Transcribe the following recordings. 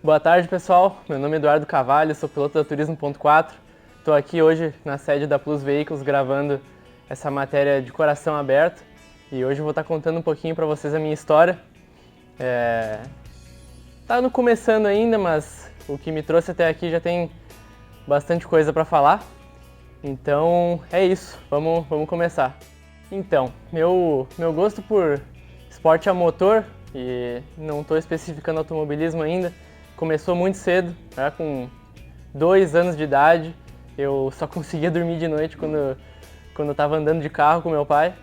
Boa tarde, pessoal. Meu nome é Eduardo Carvalho, sou piloto da Turismo.4. Estou aqui hoje na sede da Plus Veículos gravando essa matéria de coração aberto e hoje eu vou estar contando um pouquinho para vocês a minha história. Tá no começando ainda, mas o que me trouxe até aqui já tem bastante coisa para falar. Então é isso, vamos começar. Então, meu gosto por esporte a motor, e não estou especificando automobilismo ainda, começou muito cedo, já com 2 anos de idade. Eu só conseguia dormir de noite quando eu estava andando de carro com meu pai.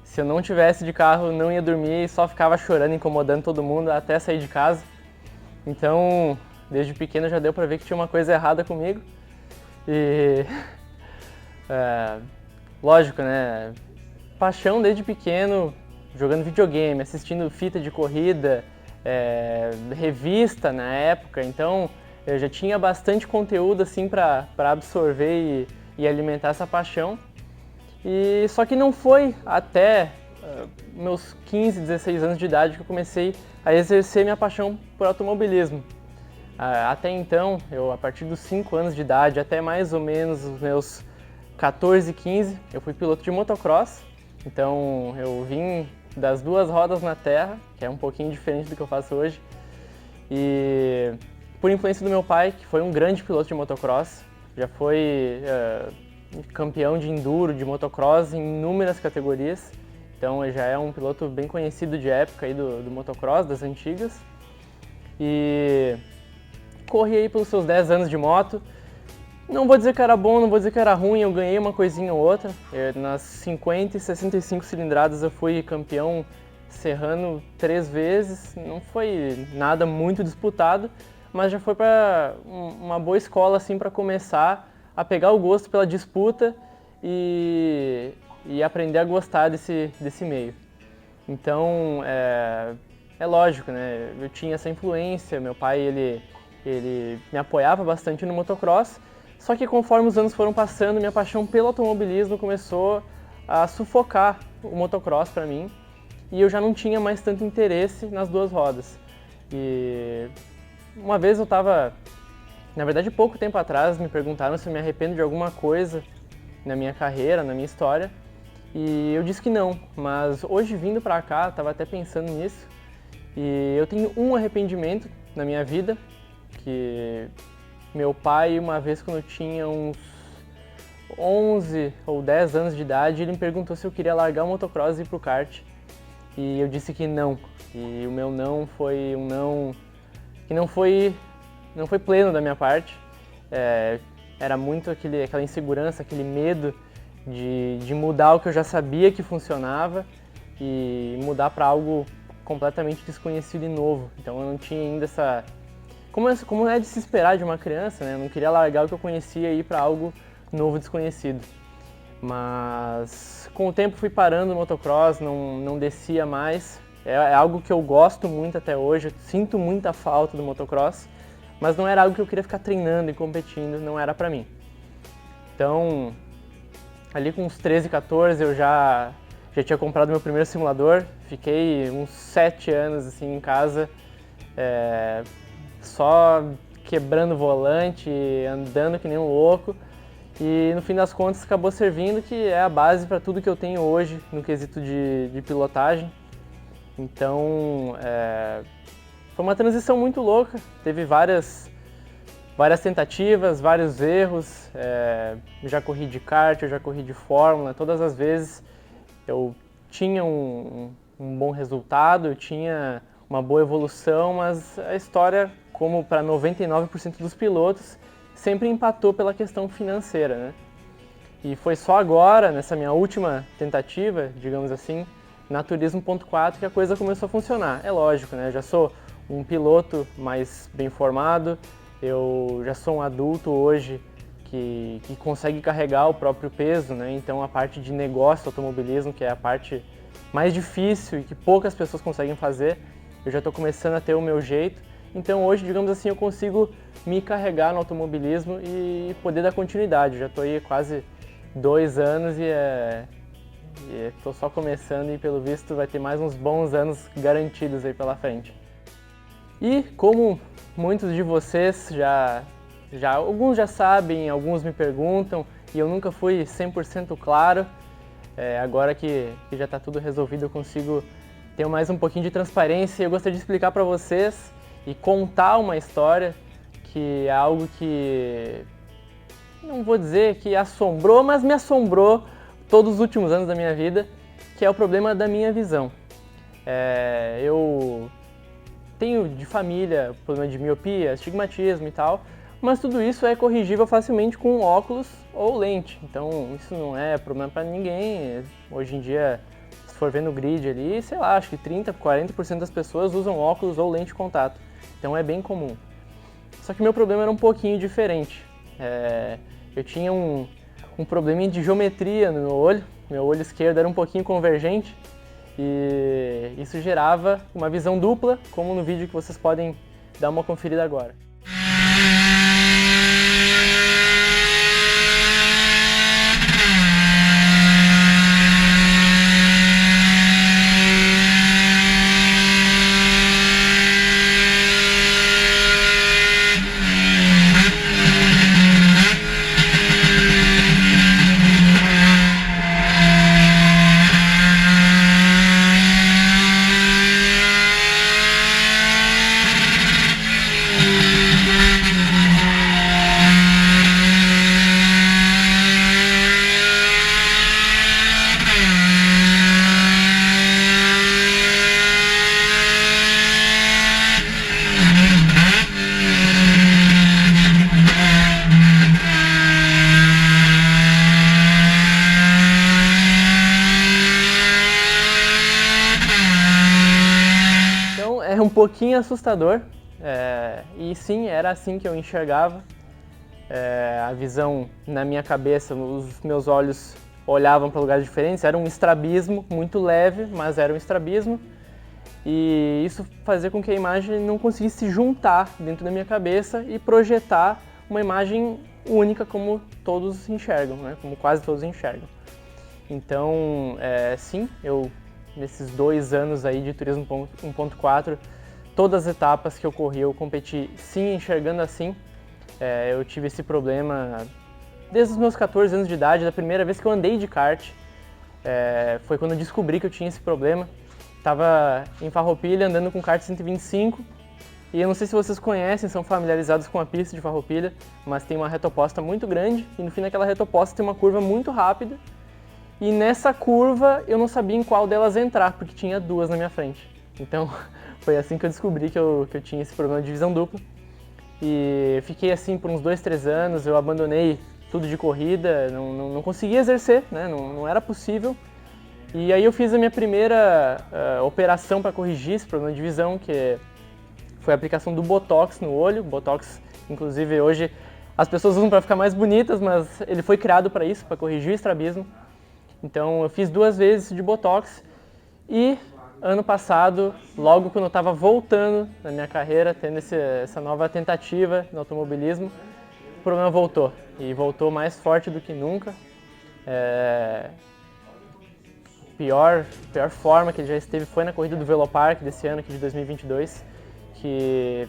Se eu não tivesse de carro, não ia dormir e só ficava chorando, incomodando todo mundo até sair de casa. Então, desde pequeno já deu para ver que tinha uma coisa errada comigo. E lógico, né? Paixão desde pequeno, jogando videogame, assistindo fita de corrida, revista na época, então eu já tinha bastante conteúdo assim para absorver e alimentar essa paixão. E só que não foi até meus 15, 16 anos de idade que eu comecei a exercer minha paixão por automobilismo. Até então, a partir dos 5 anos de idade até mais ou menos os meus 14, 15, eu fui piloto de motocross. Então eu vim das 2 rodas na terra, que é um pouquinho diferente do que eu faço hoje, e por influência do meu pai, que foi um grande piloto de motocross, já foi campeão de enduro, de motocross em inúmeras categorias, então ele já é um piloto bem conhecido de época aí do motocross, das antigas, e corri aí pelos seus 10 anos de moto. Não vou dizer que era bom, não vou dizer que era ruim, eu ganhei uma coisinha ou outra. Nas 50 e 65 cilindradas eu fui campeão serrano 3 vezes, não foi nada muito disputado, mas já foi para uma boa escola assim para começar a pegar o gosto pela disputa e aprender a gostar desse meio. Então, é lógico, né? Eu tinha essa influência, meu pai ele me apoiava bastante no motocross. Só que conforme os anos foram passando, minha paixão pelo automobilismo começou a sufocar o motocross para mim e eu já não tinha mais tanto interesse nas 2 rodas. E uma vez eu estava, na verdade pouco tempo atrás, me perguntaram se eu me arrependo de alguma coisa na minha carreira, na minha história, e eu disse que não, mas hoje vindo para cá, estava até pensando nisso, e eu tenho um arrependimento na minha vida, que meu pai, uma vez quando eu tinha uns 11 ou 10 anos de idade, ele me perguntou se eu queria largar o motocross e ir pro kart. E eu disse que não. E o meu não foi um não que não foi pleno da minha parte. Era muito aquela insegurança, aquele medo de mudar o que eu já sabia que funcionava e mudar para algo completamente desconhecido e novo. Então eu não tinha ainda essa... Como é de se esperar de uma criança, né? Eu não queria largar o que eu conhecia e ir para algo novo, desconhecido. Mas com o tempo fui parando o motocross, não descia mais. É algo que eu gosto muito até hoje, eu sinto muita falta do motocross, mas não era algo que eu queria ficar treinando e competindo, não era para mim. Então, ali com uns 13, 14 eu já tinha comprado meu primeiro simulador, fiquei uns 7 anos assim em casa, só quebrando o volante, andando que nem um louco, e no fim das contas acabou servindo, que é a base para tudo que eu tenho hoje no quesito de pilotagem. Então foi uma transição muito louca, teve várias tentativas, vários erros, já corri de kart, eu já corri de fórmula, todas as vezes eu tinha um bom resultado, eu tinha uma boa evolução, mas a história, como para 99% dos pilotos, sempre empatou pela questão financeira, né? E foi só agora, nessa minha última tentativa, digamos assim, na Turismo.4, que a coisa começou a funcionar. É lógico, né? Eu já sou um piloto mais bem formado, eu já sou um adulto hoje que consegue carregar o próprio peso, né? Então a parte de negócio do automobilismo, que é a parte mais difícil e que poucas pessoas conseguem fazer, eu já estou começando a ter o meu jeito. Então hoje, digamos assim, eu consigo me carregar no automobilismo e poder dar continuidade. Eu já estou aí quase 2 anos e estou só começando e pelo visto vai ter mais uns bons anos garantidos aí pela frente. E como muitos de vocês alguns já sabem, alguns me perguntam, e eu nunca fui 100% claro. Agora que já está tudo resolvido, eu consigo ter mais um pouquinho de transparência. Eu gostaria de explicar para vocês e contar uma história que é algo que, não vou dizer que assombrou, mas me assombrou todos os últimos anos da minha vida, que é o problema da minha visão. Eu tenho de família problema de miopia, astigmatismo e tal, mas tudo isso é corrigível facilmente com óculos ou lente, então isso não é problema para ninguém. Hoje em dia, se for ver no grid ali, sei lá, acho que 30%, 40% das pessoas usam óculos ou lente de contato, então é bem comum. Só que meu problema era um pouquinho diferente. Eu tinha um probleminha de geometria no meu olho esquerdo era um pouquinho convergente, e isso gerava uma visão dupla, como no vídeo que vocês podem dar uma conferida agora. É um pouquinho assustador, e sim, era assim que eu enxergava. A visão na minha cabeça, os meus olhos olhavam para lugares diferentes, era um estrabismo muito leve, mas era um estrabismo. E isso fazia com que a imagem não conseguisse juntar dentro da minha cabeça e projetar uma imagem única como todos enxergam, né? Como quase todos enxergam. Então, sim, nesses 2 anos aí de Turismo 1.4, todas as etapas que eu corri, eu competi sim enxergando assim. Eu tive esse problema desde os meus 14 anos de idade, da primeira vez que eu andei de kart. Foi quando eu descobri que eu tinha esse problema. Estava em Farroupilha andando com kart 125, e eu não sei se vocês conhecem, são familiarizados com a pista de Farroupilha, mas tem uma reta oposta muito grande, e no fim daquela reta oposta tem uma curva muito rápida. E nessa curva eu não sabia em qual delas entrar, porque tinha 2 na minha frente. Então foi assim que eu descobri que eu tinha esse problema de visão dupla. E fiquei assim por uns 2, 3 anos, eu abandonei tudo de corrida, não conseguia exercer, né? Não era possível. E aí eu fiz a minha primeira operação para corrigir esse problema de visão, que foi a aplicação do Botox no olho. Botox, inclusive, hoje as pessoas usam para ficar mais bonitas, mas ele foi criado para isso, para corrigir o estrabismo. Então eu fiz 2 vezes de Botox, e ano passado, logo quando eu estava voltando na minha carreira, tendo essa nova tentativa no automobilismo, o problema voltou, e voltou mais forte do que nunca. Pior forma que ele já esteve foi na corrida do Velopark desse ano, aqui de 2022, que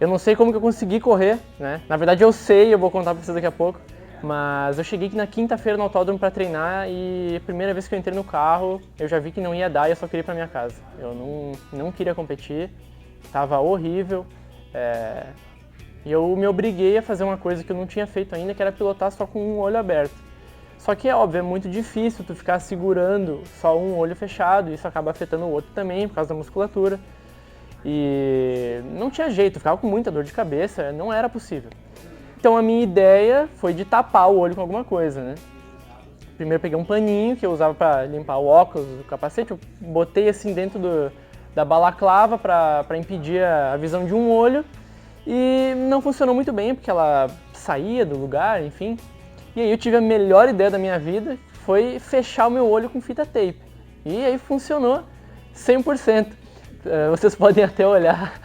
eu não sei como que eu consegui correr, né? Na verdade eu sei, eu vou contar para vocês daqui a pouco, mas eu cheguei aqui na quinta-feira no autódromo para treinar, e a primeira vez que eu entrei no carro, eu já vi que não ia dar e eu só queria ir para minha casa. Eu não queria competir, estava horrível, e eu me obriguei a fazer uma coisa que eu não tinha feito ainda, que era pilotar só com um olho aberto. Só que é óbvio, é muito difícil tu ficar segurando só um olho fechado, e isso acaba afetando o outro também, por causa da musculatura. E não tinha jeito, eu ficava com muita dor de cabeça, não era possível. Então a minha ideia foi de tapar o olho com alguma coisa, né? Primeiro peguei um paninho que eu usava para limpar o óculos, o capacete, eu botei assim dentro da balaclava para impedir a visão de um olho, e não funcionou muito bem, porque ela saía do lugar, enfim. E aí eu tive a melhor ideia da minha vida, foi fechar o meu olho com fita tape. E aí funcionou 100%. Vocês podem até olhar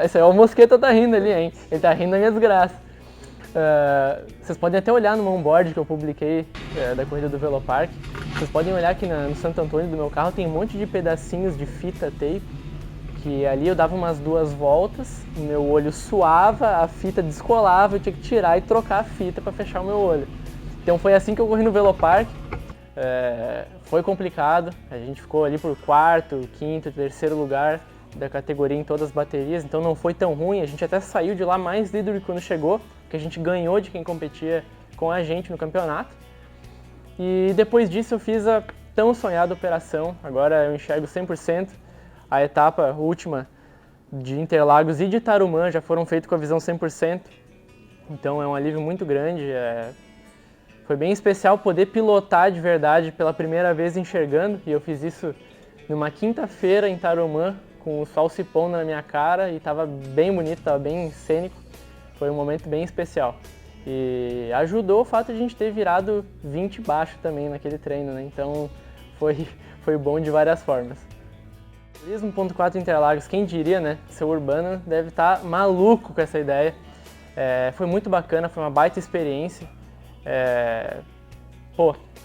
esse aí, o Mosqueta tá rindo ali, hein? Ele tá rindo da minha desgraça. Vocês podem até olhar no onboard que eu publiquei da corrida do Velopark. Vocês podem olhar aqui no Santo Antônio do meu carro, tem um monte de pedacinhos de fita tape que ali eu dava umas 2 voltas, o meu olho suava, a fita descolava, eu tinha que tirar e trocar a fita para fechar o meu olho. Então foi assim que eu corri no Velopark. Foi complicado, a gente ficou ali por 4º, 5º, 3º lugar da categoria em todas as baterias, então não foi tão ruim, a gente até saiu de lá mais líder do que quando chegou, porque a gente ganhou de quem competia com a gente no campeonato. E depois disso eu fiz a tão sonhada operação, agora eu enxergo 100%, a etapa última de Interlagos e de Tarumã já foram feitos com a visão 100%, então é um alívio muito grande. Foi bem especial poder pilotar de verdade pela primeira vez enxergando, e eu fiz isso numa quinta-feira em Tarumã, com o sol se pondo na minha cara, e estava bem bonito, estava bem cênico. Foi um momento bem especial. E ajudou o fato de a gente ter virado 20 baixo também naquele treino, né? Então foi bom de várias formas. Turismo 1.4 Interlagos, quem diria, né? Seu Urbano deve estar maluco com essa ideia. Foi muito bacana, foi uma baita experiência.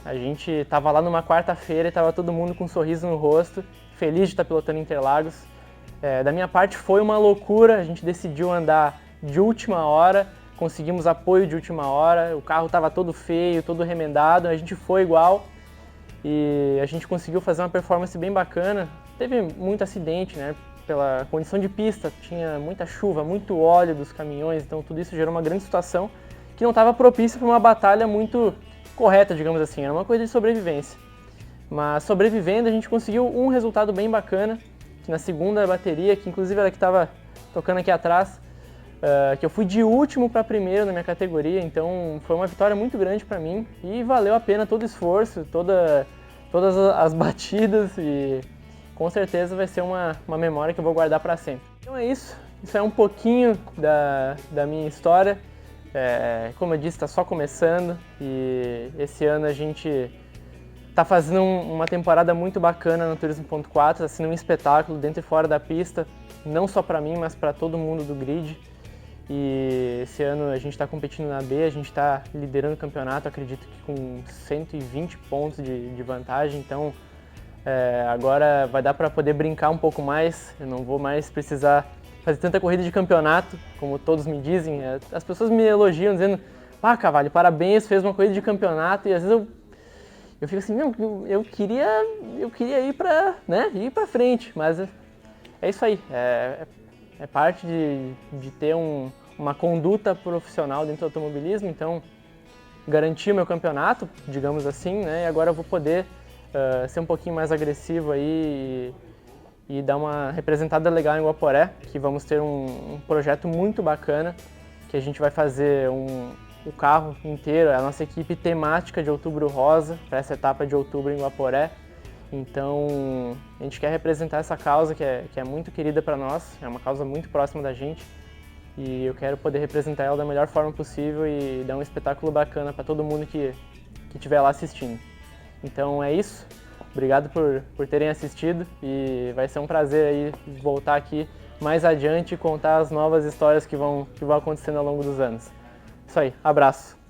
A gente tava lá numa quarta-feira e tava todo mundo com um sorriso no rosto, feliz de estar pilotando Interlagos. Da minha parte foi uma loucura, a gente decidiu andar de última hora, conseguimos apoio de última hora, o carro estava todo feio, todo remendado, a gente foi igual e a gente conseguiu fazer uma performance bem bacana. Teve muito acidente, né? Pela condição de pista, tinha muita chuva, muito óleo dos caminhões, então tudo isso gerou uma grande situação que não estava propícia para uma batalha muito correta, digamos assim, era uma coisa de sobrevivência. Mas sobrevivendo a gente conseguiu um resultado bem bacana, que na segunda bateria, que inclusive ela que estava tocando aqui atrás, que eu fui de último para primeiro na minha categoria, então foi uma vitória muito grande para mim e valeu a pena todo o esforço, todas as batidas, e com certeza vai ser uma memória que eu vou guardar para sempre. Então é isso é um pouquinho da minha história. Como eu disse, está só começando e esse ano a gente está fazendo uma temporada muito bacana no Turismo 1.4, está sendo um espetáculo dentro e fora da pista, não só para mim, mas para todo mundo do grid. E esse ano a gente está competindo na B, a gente está liderando o campeonato, acredito que com 120 pontos de vantagem, então agora vai dar para poder brincar um pouco mais, eu não vou mais precisar fazer tanta corrida de campeonato, como todos me dizem. As pessoas me elogiam dizendo: "Ah, Cavalli, parabéns, fez uma corrida de campeonato", e às vezes eu fico assim, não, eu queria ir para frente, mas é isso aí, é parte de ter uma conduta profissional dentro do automobilismo, então garanti o meu campeonato, digamos assim, né, e agora eu vou poder ser um pouquinho mais agressivo aí e dar uma representada legal em Guaporé, que vamos ter um projeto muito bacana, que a gente vai fazer o carro inteiro, a nossa equipe temática de Outubro Rosa, para essa etapa de outubro em Guaporé. Então, a gente quer representar essa causa que é muito querida para nós, é uma causa muito próxima da gente, e eu quero poder representar ela da melhor forma possível e dar um espetáculo bacana para todo mundo que estiver lá assistindo. Então é isso, obrigado por terem assistido e vai ser um prazer aí voltar aqui mais adiante e contar as novas histórias que vão acontecendo ao longo dos anos. Isso aí, abraço!